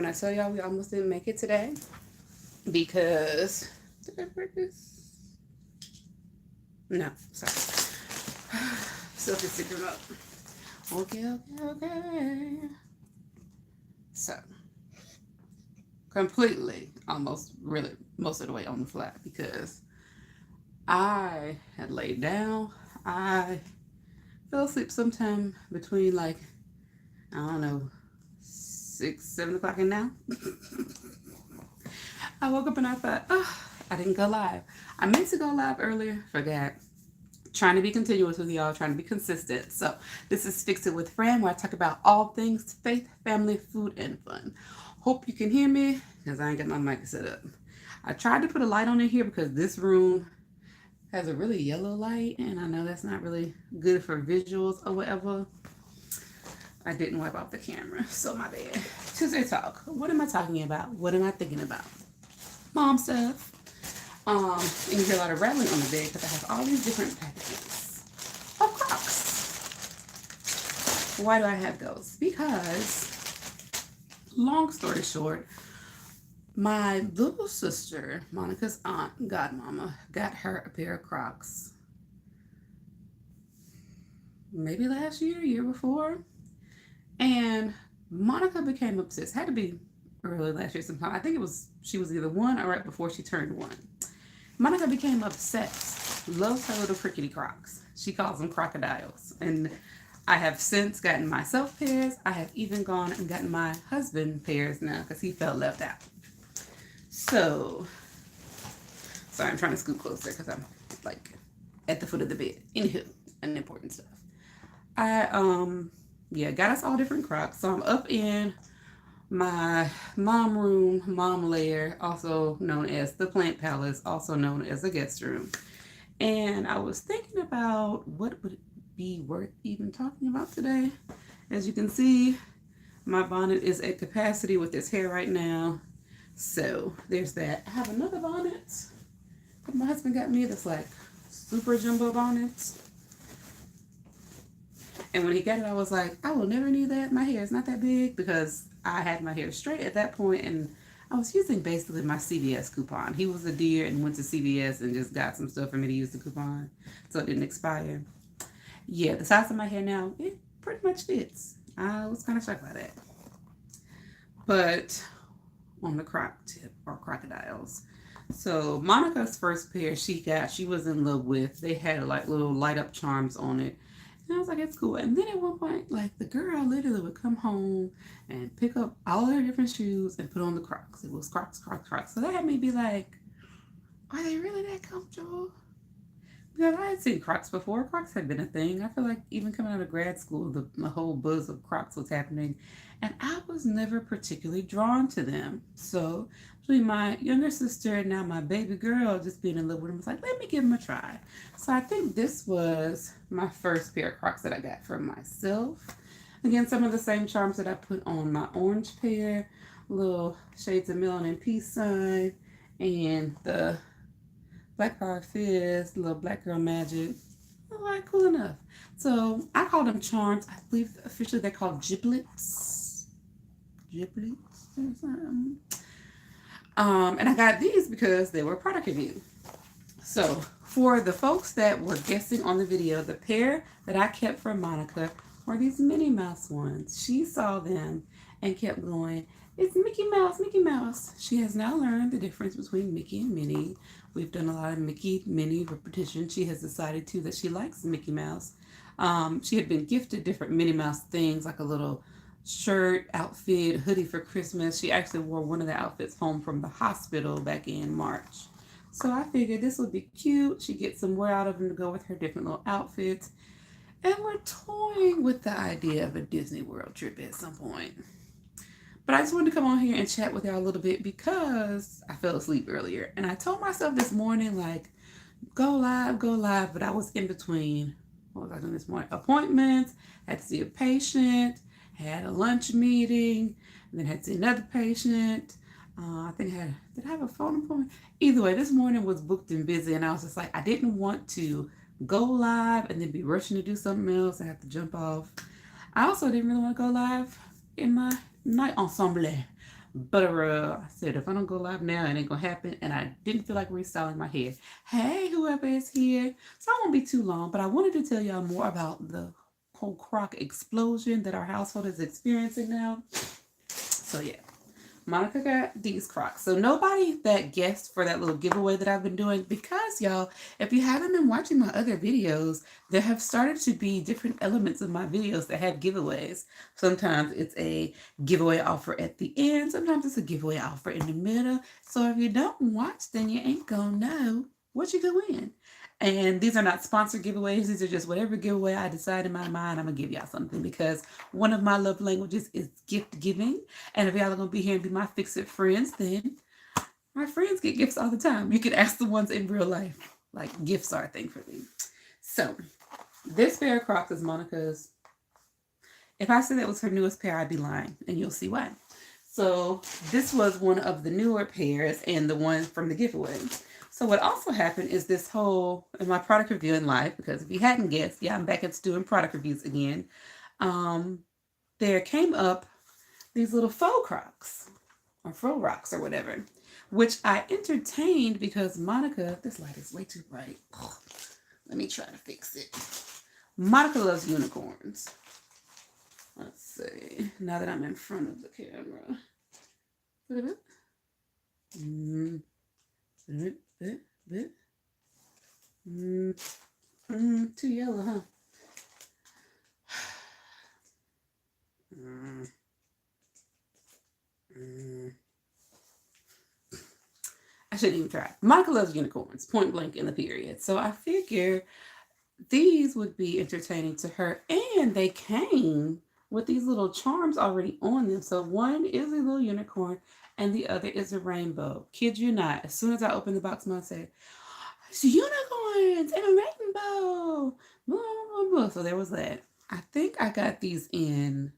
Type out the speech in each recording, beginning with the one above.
When I tell y'all we almost didn't make it today because did I break this? No, sorry. Still just sticking up. Okay. So completely, almost really most of the way on the flat because I had laid down. I fell asleep sometime between like I don't know 6, 7 o'clock and now. I woke up and I thought, oh, I didn't go live. I meant to go live earlier, forgot. Trying to be continuous with y'all, trying to be consistent. So this is Fix It with Fran, where I talk about all things faith, family, food, and fun. Hope you can hear me because I ain't got my mic set up. I tried to put a light on in here because this room has a really yellow light, and I know that's not really good for visuals or whatever. I didn't wipe off the camera, so my bad. Tuesday talk. What am I talking about? What am I thinking about? Mom stuff. And you hear a lot of rattling on the bed because I have all these different packages of Crocs. Why do I have those? Because, long story short, my little sister, Monica's aunt, godmama, got her a pair of Crocs. Maybe last year before. And Monica became obsessed. Had to be early last year sometime. I think she was either 1 or right before she turned 1. Monica became obsessed. Loves her little crickety Crocs. She calls them crocodiles. And I have since gotten myself pairs. I have even gone and gotten my husband pairs now because he felt left out. So, sorry, I'm trying to scoot closer because I'm like at the foot of the bed. Anywho, unimportant stuff. I got us all different Crocs. So I'm up in my mom room, mom lair, also known as the plant palace, also known as the guest room. And I was thinking about what would be worth even talking about today. As you can see, my bonnet is at capacity with this hair right now. So there's that. I have another bonnet that my husband got me that's like super jumbo bonnets. And when he got it, I was like, I will never need that. My hair is not that big because I had my hair straight at that point and I was using basically my CVS coupon. He was a dear and went to CVS and just got some stuff for me to use the coupon so it didn't expire. Yeah, the size of my hair now, it pretty much fits. I was kind of shocked by that. But on the croc tip or crocodiles. So Monica's first pair she was in love with. They had like little light up charms on it. And I was like, it's cool. And then at one point, like the girl literally would come home and pick up all her different shoes and put on the Crocs. It was Crocs. So that had me be like, are they really that comfortable? Because I had seen Crocs before. Crocs had been a thing. I feel like even coming out of grad school, the whole buzz of Crocs was happening. And I was never particularly drawn to them. So between my younger sister and now my baby girl just being in love with them, I was like, let me give them a try. So I think this was my first pair of Crocs that I got for myself. Again, some of the same charms that I put on my orange pair, little shades of melon and peace sign, and the Black Power Fizz, little black girl magic. All right, cool enough. So I call them charms. I believe officially they're called giblets. And I got these because they were product review. So for the folks that were guessing on the video, the pair that I kept for Monica were these Minnie Mouse ones. She saw them and kept going, it's Mickey Mouse, Mickey Mouse. She has now learned the difference between Mickey and Minnie. We've done a lot of Mickey, Minnie repetition. She has decided too that she likes Mickey Mouse. She had been gifted different Minnie Mouse things like a little shirt, outfit, hoodie for Christmas. She actually wore one of the outfits home from the hospital back in March. So I figured this would be cute. She gets some wear out of them to go with her different little outfits. And we're toying with the idea of a Disney World trip at some point. But I just wanted to come on here and chat with y'all a little bit because I fell asleep earlier. And I told myself this morning, like, go live. But I was in between, what was I doing this morning? Appointments, had to see a patient, had a lunch meeting, and then had to see another patient. I think did I have a phone appointment? Either way, this morning was booked and busy. And I was just like, I didn't want to go live and then be rushing to do something else and have to jump off. I also didn't really want to go live in my night ensemble. But I said, if I don't go live now, it ain't gonna happen. And I didn't feel like restyling my hair. Hey, whoever is here. So I won't be too long, but I wanted to tell y'all more about the whole crock explosion that our household is experiencing now. So yeah. Monica got these Crocs. So nobody that guessed for that little giveaway that I've been doing, because y'all, if you haven't been watching my other videos, there have started to be different elements of my videos that have giveaways. Sometimes it's a giveaway offer at the end. Sometimes it's a giveaway offer in the middle. So if you don't watch, then you ain't gonna know what you could win. And these are not sponsored giveaways. These are just whatever giveaway I decide in my mind, I'm going to give y'all something, because one of my love languages is gift giving. And if y'all are going to be here and be my fix-it friends, then my friends get gifts all the time. You can ask the ones in real life. Like, gifts are a thing for me. So, this pair of Crocs is Monica's. If I said that was her newest pair, I'd be lying. And you'll see why. So, this was one of the newer pairs and the one from the giveaway. So what also happened is this whole, in my product review in life, because if you hadn't guessed, yeah, I'm back at doing product reviews again. There came up these little faux Crocs, or faux rocks, or whatever, which I entertained because Monica, this light is way too bright. Let me try to fix it. Monica loves unicorns. Let's see, now that I'm in front of the camera. Too yellow, huh? I shouldn't even try. Monica loves unicorns, point blank in the period. So I figure these would be entertaining to her. And they came with these little charms already on them. So one is a little unicorn and the other is a rainbow. Kid you not, as soon as I opened the box, Mom said, it's unicorns and a rainbow. Blah, blah, blah. So there was that. I think I got these in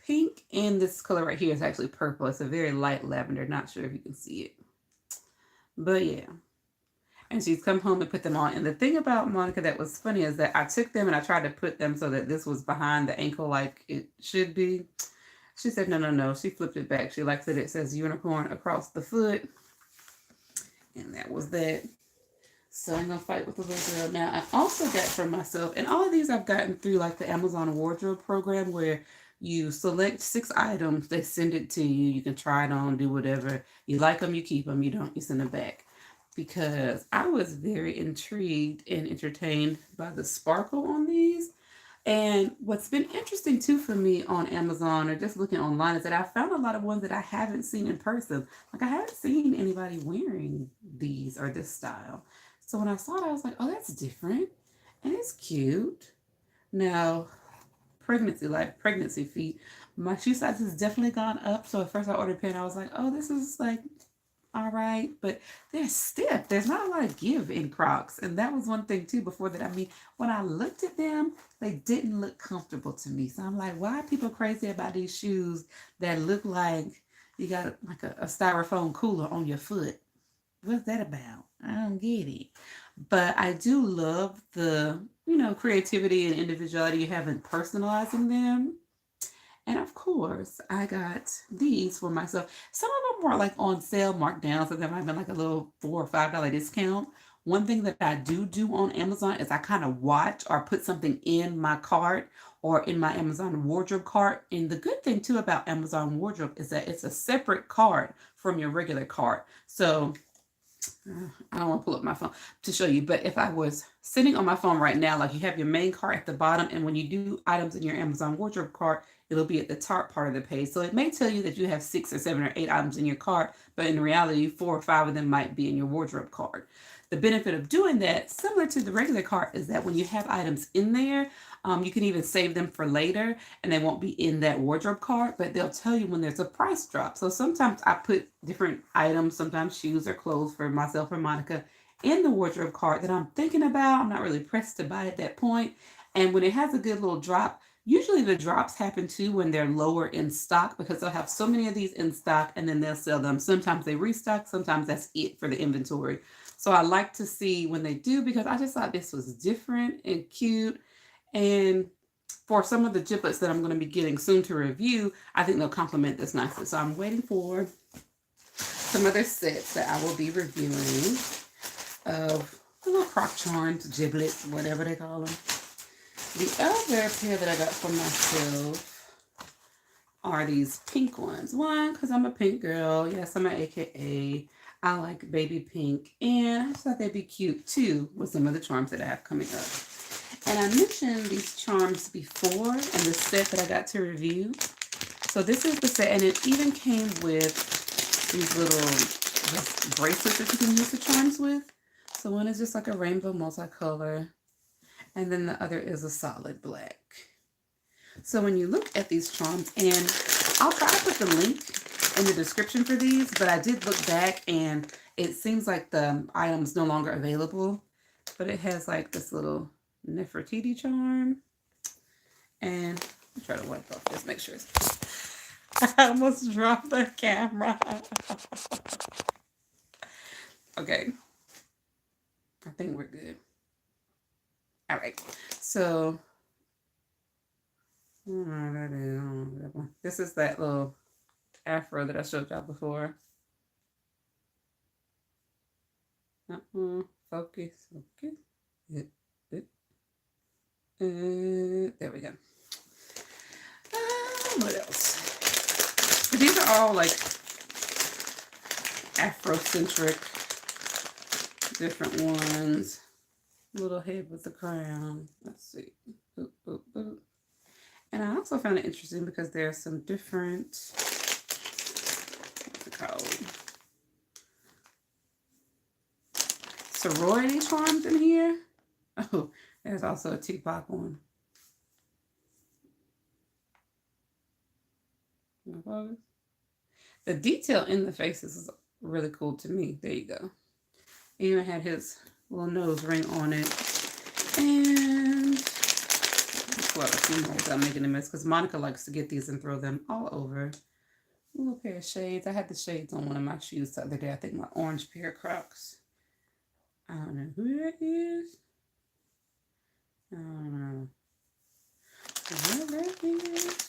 pink, and this color right here is actually purple. It's a very light lavender. Not sure if you can see it. But yeah. And she's come home and put them on. And the thing about Monica that was funny is that I took them and I tried to put them so that this was behind the ankle like it should be. She said, no, no, no. She flipped it back. She likes that it says unicorn across the foot. And that was that. So I'm going to fight with the little girl. Now, I also got for myself, and all of these I've gotten through like the Amazon wardrobe program, where you select 6 items, they send it to you. You can try it on, do whatever. You like them, you keep them. You don't, you send them back. Because I was very intrigued and entertained by the sparkle on these. And what's been interesting too for me on Amazon or just looking online is that I found a lot of ones that I haven't seen in person. Like I haven't seen anybody wearing these or this style. So when I saw it, I was like, oh, that's different. And it's cute. Now, pregnancy feet. My shoe size has definitely gone up. So at first I ordered a pair and I was like, oh, this is like all right, but they're stiff. There's not a lot of give in Crocs. And that was one thing too before that. I mean, when I looked at them, they didn't look comfortable to me. So I'm like, why are people crazy about these shoes that look like you got like a styrofoam cooler on your foot? What's that about? I don't get it. But I do love the, creativity and individuality you have in personalizing them. And of course, I got these for myself. Some of them were like on sale, marked down, so there might have been like a little $4 or $5 discount. One thing that I do on Amazon is I kind of watch or put something in my cart or in my Amazon wardrobe cart. And the good thing too about Amazon wardrobe is that it's a separate cart from your regular cart. So I don't want to pull up my phone to show you, but if I was sitting on my phone right now, like you have your main cart at the bottom, and when you do items in your Amazon wardrobe cart, it'll be at the top part of the page. So it may tell you that you have 6 or 7 or 8 items in your cart, but in reality, 4 or 5 of them might be in your wardrobe cart. The benefit of doing that, similar to the regular cart, is that when you have items in there, you can even save them for later and they won't be in that wardrobe cart, but they'll tell you when there's a price drop. So sometimes I put different items, sometimes shoes or clothes for myself or Monica, in the wardrobe cart that I'm thinking about. I'm not really pressed to buy at that point. And when it has a good little drop, usually the drops happen too when they're lower in stock, because they'll have so many of these in stock and then they'll sell them. Sometimes they restock, sometimes that's it for the inventory. So I like to see when they do, because I just thought this was different and cute. And for some of the giblets that I'm going to be getting soon to review, I think they'll complement this nicely. So I'm waiting for some other sets that I will be reviewing of the little croc charms, giblets, whatever they call them. The other pair that I got for myself are these pink ones. One, because I'm a pink girl. Yes, I'm an AKA. I like baby pink. And I just thought they'd be cute too with some of the charms that I have coming up. And I mentioned these charms before in the set that I got to review. So this is the set, and it even came with these little bracelets that you can use the charms with. So one is just like a rainbow multicolor, and then the other is a solid black. So when you look at these charms, and I'll try to put the link in the description for these, but I did look back and it seems like the item's no longer available, but it has like this little Nefertiti charm. And I'll try to wipe off this, make sure it's... I almost dropped the camera. Okay. I think we're good. All right. So, this is that little afro that I showed y'all before. Focus. There we go. What else? These are all like Afrocentric, different ones. Little head with the crown. Let's see. Boop, boop, boop. And I also found it interesting because there are some different, what's it called? Sorority charms in here. Oh, there's also a Tupac one. The detail in the faces is really cool to me. There you go. He even had his little nose ring on it. And well, a few more without making a mess, because Monica likes to get these and throw them all over. A little pair of shades. I had the shades on one of my shoes the other day. I think my orange pair of Crocs. I don't know who that is. I don't know what that is.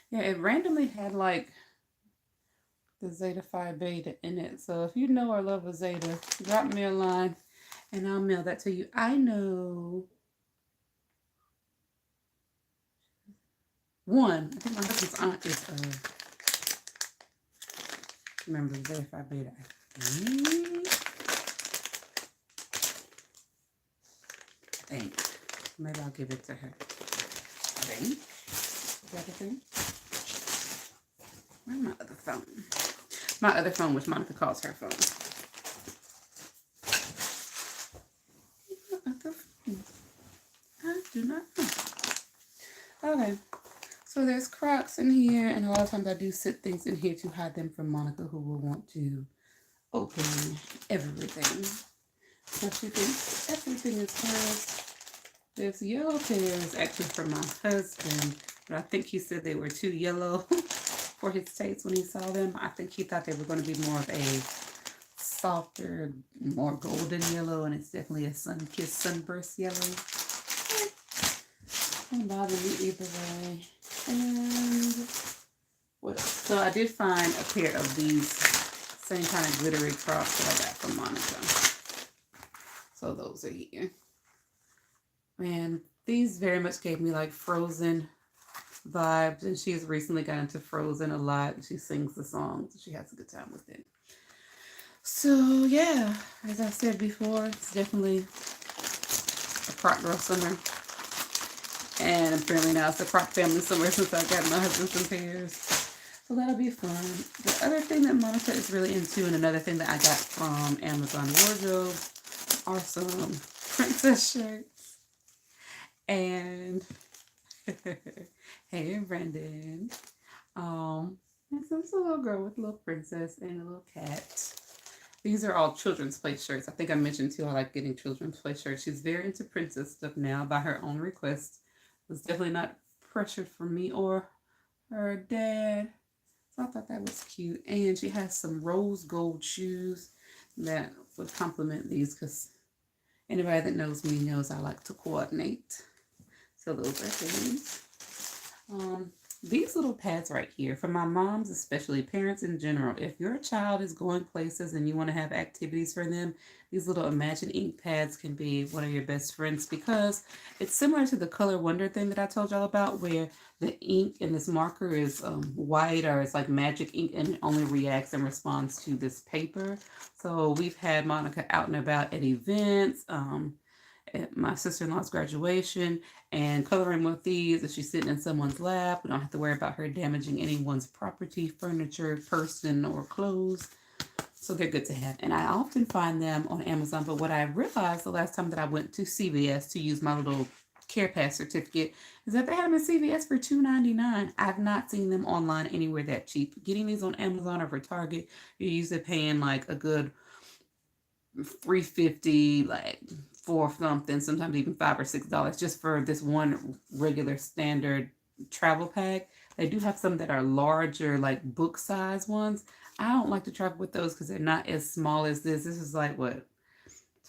Yeah, it randomly had like the Zeta Phi Beta in it. So if you know or love a Zeta, drop me a line and I'll mail that to you. I know one. I think my husband's aunt is remember the Zeta Phi Beta. I think. Maybe I'll give it to her. I think. Is that the thing? Where's my other phone? My other phone, which Monica calls her phone. My other phone. I do not know. Okay. So there's Crocs in here, and a lot of times I do sit things in here to hide them from Monica, who will want to open everything. So she thinks everything is hers. This yellow pair is actually for my husband, but I think he said they were too yellow for his taste when he saw them. I think he thought they were going to be more of a softer, more golden yellow, and it's definitely a sun-kissed, sunburst yellow. Don't bother me either way. And what else? So I did find a pair of these same kind of glittery Crocs that I got from Monica. So those are here. And these very much gave me like Frozen vibes, and she has recently gotten into Frozen a lot. She sings the songs. She has a good time with it. So yeah, as I said before, it's definitely a Croc girl summer. And apparently now it's a Croc family summer since I got my husband some pairs. So that'll be fun. The other thing that Monica is really into, and another thing that I got from Amazon Wardrobe, are some princess shirts. And hey, Brandon. It's a little girl with a little princess and a little cat. These are all children's play shirts. I think I mentioned too, I like getting children's play shirts. She's very into princess stuff now by her own request. It was definitely not pressured for me or her dad. So I thought that was cute. And she has some rose gold shoes that would complement these, because Anybody that knows me knows I like to coordinate. So those are things. Um, these little pads right here, for my moms, especially parents in general, if your child is going places and you want to have activities for them, these little Imagine ink pads can be one of your best friends because it's similar to the Color Wonder thing that I told y'all about, where the ink in this marker is white, or it's like magic ink and it only reacts and responds to this paper. So we've had Monica out and about at events. At my sister-in-law's graduation and coloring with these. If she's sitting in someone's lap, we don't have to worry about her damaging anyone's property, furniture, person, or clothes. So they're good to have. And I often find them on Amazon. But what I realized the last time that I went to CVS to use my little Care Pass certificate is that they had them at CVS for $2.99. I've not seen them online anywhere that cheap. Getting these on Amazon or for Target, you're usually paying like a good 350, like for something, sometimes even $5 or $6 just for this one regular standard travel pack. They do have some that are larger, like book size ones. I don't like to travel with those because they're not as small as this. This is like what,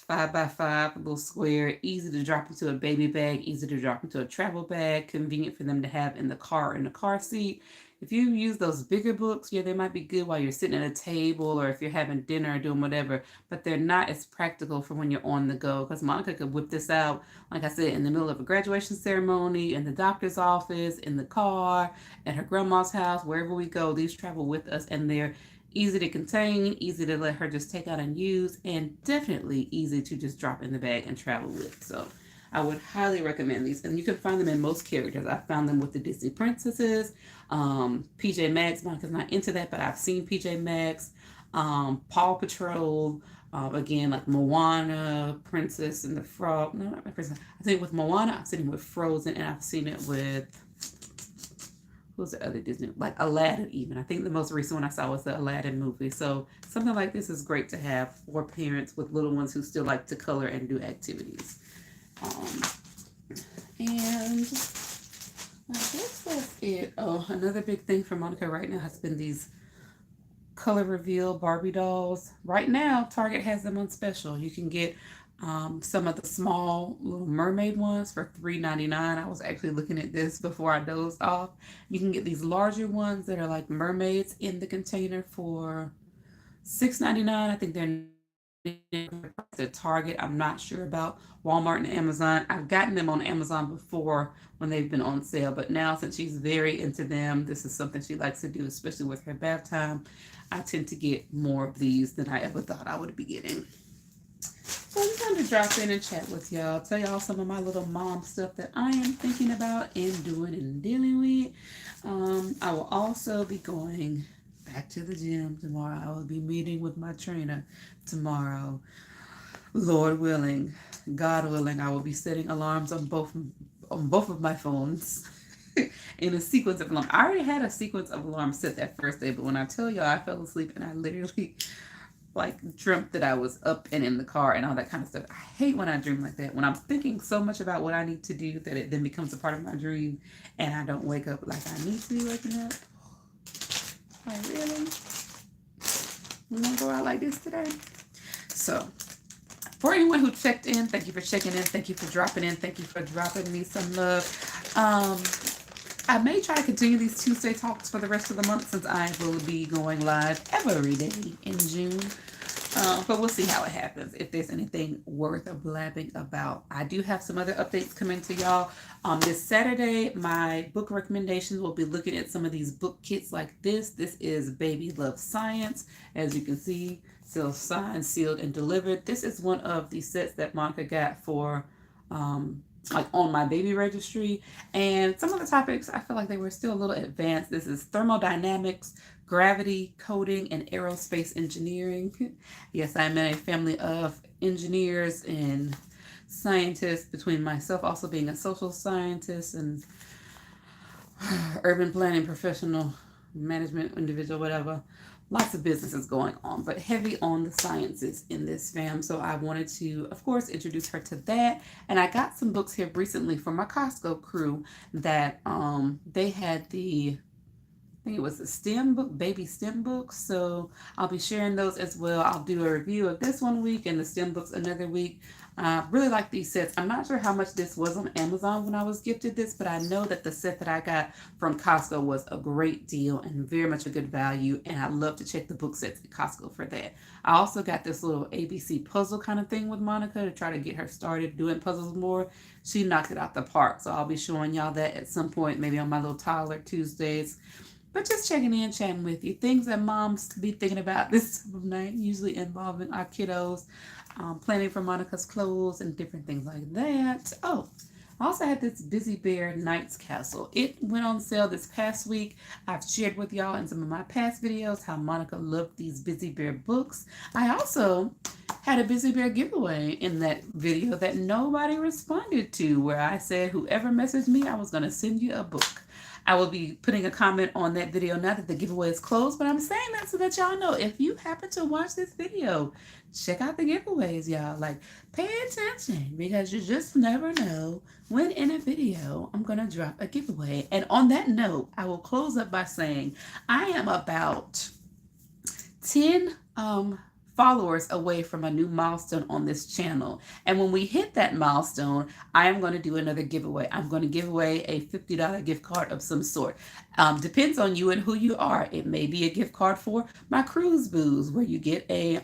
5 by 5, a little square, easy to drop into a baby bag, easy to drop into a travel bag, convenient for them to have in the car, in the car seat. If you use those bigger books, yeah, they might be good while you're sitting at a table or if you're having dinner or doing whatever, but they're not as practical for when you're on the go. Because Monica could whip this out, like I said, in the middle of a graduation ceremony, in the doctor's office, in the car, at her grandma's house, wherever we go. These travel with us, and they're easy to contain, easy to let her just take out and use, and definitely easy to just drop in the bag and travel with. So I would highly recommend these. And you can find them in most characters. I found them with the Disney princesses, PJ Masks. Monica's not into that, but I've seen PJ Masks, Paw Patrol, again, like Moana, Princess and the Frog. No, not Princess. I think with Moana, I've seen it with Frozen, and I've seen it with, who's the other Disney? Like Aladdin, even. I think the most recent one I saw was the Aladdin movie. So something like this is great to have for parents with little ones who still like to color and do activities. Um, and I guess that's it. Oh, another big thing for Monica right now has been these color reveal Barbie dolls. Right now, Target has them on special. You can get some of the small Little Mermaid ones for $3.99. I was actually looking at this before I dozed off. You can get these larger ones that are like mermaids in the container for $6.99. I think they're at Target. I'm not sure about Walmart and Amazon. I've gotten them on Amazon before when they've been on sale, but now since she's very into them, this is something she likes to do, especially with her bath time. I tend to get more of these than I ever thought I would be getting. So I'm going to drop in and chat with y'all, tell y'all some of my little mom stuff that I am thinking about and doing and dealing with. I will also be going back to the gym tomorrow. I will be meeting with my trainer tomorrow. Lord willing, God willing, I will be setting alarms on both of my phones in a sequence of alarms. I already had a sequence of alarms set that first day, but when I tell y'all I fell asleep and I literally like dreamt that I was up and in the car and all that kind of stuff. I hate when I dream like that. When I'm thinking so much about what I need to do that it then becomes a part of my dream and I don't wake up like I need to be waking up. Like, really? You want to go out like this today? So, for anyone who checked in, thank you for checking in. Thank you for dropping in. Thank you for dropping me some love. I may try to continue these Tuesday talks for the rest of the month since I will be going live every day in June. But we'll see how it happens, if there's anything worth blabbing about. I do have some other updates coming to y'all. This Saturday, my book recommendations will be looking at some of these book kits like this. This is Baby Love Science. As you can see, still signed, sealed, and delivered. This is one of the sets that Monica got for like on my baby registry, and some of the topics I feel like they were still a little advanced. This is thermodynamics, gravity, coding, and aerospace engineering. Yes, I'm in a family of engineers and scientists, between myself also being a social scientist and urban planning professional, management individual, whatever. Lots of businesses going on, but heavy on the sciences in this fam. So I wanted to, of course, introduce her to that. And I got some books here recently from my Costco crew that they had the, I think it was the STEM book, baby STEM books. So I'll be sharing those as well. I'll do a review of this one week and the STEM books another week. Really like these sets. I'm not sure how much this was on Amazon when I was gifted this, but I know that the set that I got from Costco was a great deal and very much a good value. And I love to check the book sets at Costco for that. I also got this little ABC puzzle kind of thing with Monica to try to get her started doing puzzles more. She knocked it out the park. So I'll be showing y'all that at some point, maybe on my little toddler Tuesdays. But just checking in, chatting with you. Things that moms be thinking about this time of night, usually involving our kiddos, planning for Monica's clothes and different things like that. Oh, I also had this Busy Bear Knights Castle. It went on sale this past week. I've shared with y'all in some of my past videos how Monica loved these Busy Bear books. I also had a Busy Bear giveaway in that video that nobody responded to, where I said whoever messaged me, I was going to send you a book. I will be putting a comment on that video now that the giveaway is closed, but I'm saying that so that y'all know if you happen to watch this video, check out the giveaways, y'all. Like, pay attention because you just never know when in a video I'm going to drop a giveaway. And on that note, I will close up by saying I am about 10 followers away from a new milestone on this channel. And when we hit that milestone, I am going to do another giveaway. I'm going to give away a $50 gift card of some sort. Depends on you and who you are. It may be a gift card for my cruise booze where you get a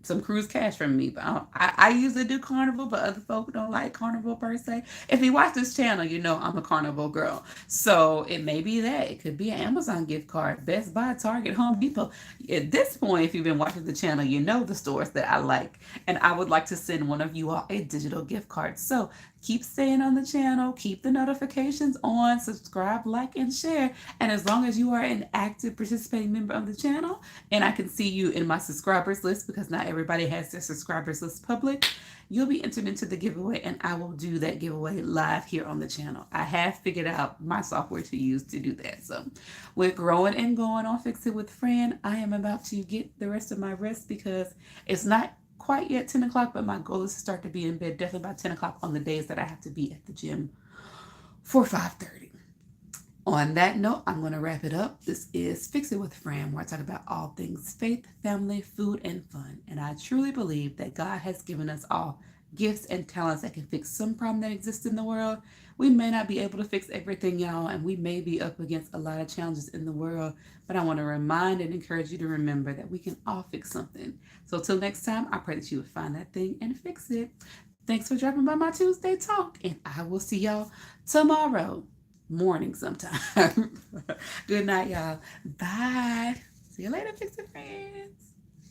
some cruise cash from me. But I usually do Carnival, but other folk don't like Carnival per se. If you watch this channel, you know I'm a Carnival girl. So it may be that. It could be an Amazon gift card, Best Buy, Target, Home Depot. At this point, if you've been watching the channel, you know the stores that I like. And I would like to send one of you all a digital gift card. So keep staying on the channel, keep the notifications on, subscribe, like, and share. And as long as you are an active participating member of the channel, and I can see you in my subscribers list because not everybody has their subscribers list public, you'll be entered into the giveaway, and I will do that giveaway live here on the channel. I have figured out my software to use to do that. So we're growing and going on Fix It with Fran. I am about to get the rest of my rest because it's not quite yet 10 o'clock, but my goal is to start to be in bed definitely by 10 o'clock on the days that I have to be at the gym for 5:30. On that note, I'm going to wrap it up. This is Fix It with Fran, where I talk about all things faith, family, food, and fun. And I truly believe that God has given us all gifts and talents that can fix some problem that exists in the world. We may not be able to fix everything, y'all, and we may be up against a lot of challenges in the world, but I want to remind and encourage you to remember that we can all fix something. So till next time, I pray that you would find that thing and fix it. Thanks for dropping by my Tuesday talk, and I will see y'all tomorrow morning sometime. Good night, y'all. Bye. See you later, Fix It friends.